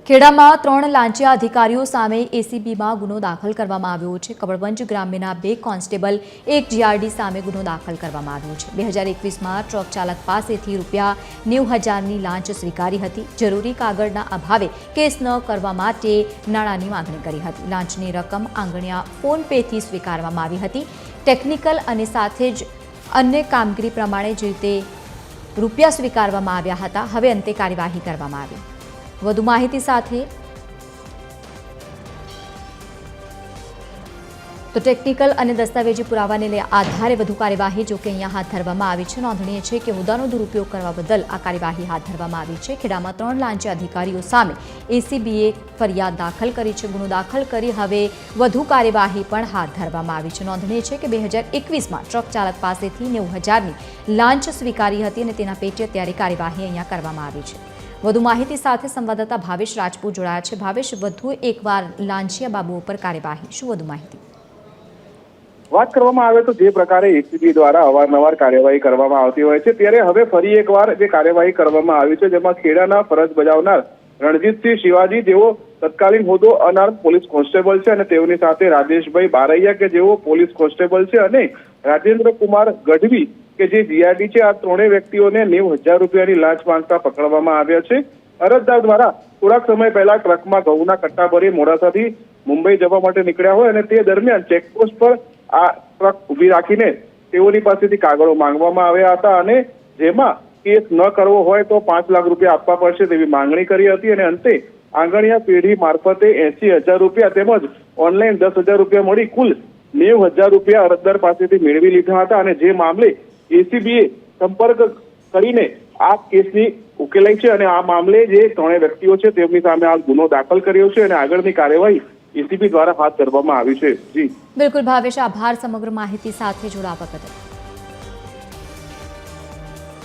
ખેડામાં 3 લાંચિયા અધિકારીઓ સામે એસીબીમાં ગુનો દાખલ કરવામાં આવ્યો છે। કબરવંજ ગ્રામ્યના 2 કોન્સ્ટેબલ 1 જીઆરડી સામે ગુનો દાખલ કરવામાં આવ્યો છે। 2021માં ટ્રક ચાલક પાસેથી ₹90,000ની લાંચ સ્વીકારી હતી। જરૂરી કાગળના અભાવે કેસ ન કરવા માટે નાણાંની માંગણી કરી હતી। લાંચની રકમ આંગણિયા ફોન પેથી સ્વીકારવામાં આવી હતી। ટેકનિકલ અને સાથે જ અન્ય કામગીરી પ્રમાણે જે રીતે રૂપિયા સ્વીકારવામાં આવ્યા હતા। હવે અંતે કાર્યવાહી કરવામાં આવી। વધુ માહિતી સાથે તો ટેકનિકલ અને દસ્તાવેજી પુરાવાને આધારે વધુ કાર્યવાહી જો કે અહીંયા હાથ ધરવામાં આવી છે। નોંધનીય છે કે મુદ્દાનો દુરુપયોગ કરવા બદલ આ કાર્યવાહી હાથ ધરવામાં આવી છે। ખેડામાં 3 લાંચિયા અધિકારીઓ સામે એસીબીએ ફરિયાદ દાખલ કરી છે। ગુનો દાખલ કરી હવે વધુ કાર્યવાહી પણ હાથ ધરવામાં આવી છે। નોંધનીય છે કે 2021માં ટ્રક ચાલક પાસેથી 90,000ની લાંચ સ્વીકારી હતી અને તેના પેટે અત્યારે કાર્યવાહી અહીંયા કરવામાં આવી છે। વધુ માહિતી સાથે સંવાદદાતા ભાવેશ રાજપૂત જોડાયા છે। ભાવેશ, વધુ એકવાર લાંચિયા બાબુઓ પર કાર્યવાહી, શું વધુ માહિતી? વાત કરવામાં આવે તો જે પ્રકારે એસીબી દ્વારા અવારનવાર કાર્યવાહી કરવામાં આવતી હોય છે, ત્યારે હવે ફરી એકવાર જે કાર્યવાહી કરવામાં આવી છે, જેમાં ખેડાના ફરજ બજાવનાર રણજીતસિંહ શિવાજી, જેઓ તત્કાલીન હોદ્દો અનાર પોલીસ કોન્સ્ટેબલ છે, અને તેઓની સાથે રાજેશભાઈ બારૈયા કે જેઓ પોલીસ કોન્સ્ટેબલ છે, અને રાજેન્દ્ર કુમાર ગઢવી કે જે જીઆરડી છે, આ ત્રણેય વ્યક્તિઓને ₹90,000ની લાંચ માંગતા પકડવામાં આવ્યા છે। અરજદાર દ્વારા થોડાક સમય પહેલા ટ્રકમાં ઘઉંના કટ્ટા ભરી મોડાસાથી મુંબઈ જવા માટે નીકળ્યા હોય અને તે દરમિયાન ચેકપોસ્ટ પર આ ટ્રક ઉભી રાખીને તેઓની પાસેથી કાગળો માંગવામાં આવ્યા હતા, અને જેમાં કેસ ન કરવો હોય તો ₹5 લાખ આપવા પડશે તેવી માંગણી કરી હતી, અને અંતે આંગણિયા પેઢી મારફતે ₹80,000 તેમજ ઓનલાઈન ₹10,000 મળી કુલ ₹90,000 અરજદાર પાસેથી મેળવી લીધા હતા, અને જે મામલે એસીબીએ સંપર્ક કરીને આ કેસની ઉકેલાઈ છે, અને આ મામલે જે ત્રણેય વ્યક્તિઓ છે તેમની સામે હાલ ગુનો દાખલ કર્યો છે, અને આગળની કાર્યવાહી એસીબી દ્વારા હાથ ધરવામાં આવી છે। જી બિલકુલ ભાવેશ, આભાર સમગ્ર માહિતી સાથે જોડાવા બદલ।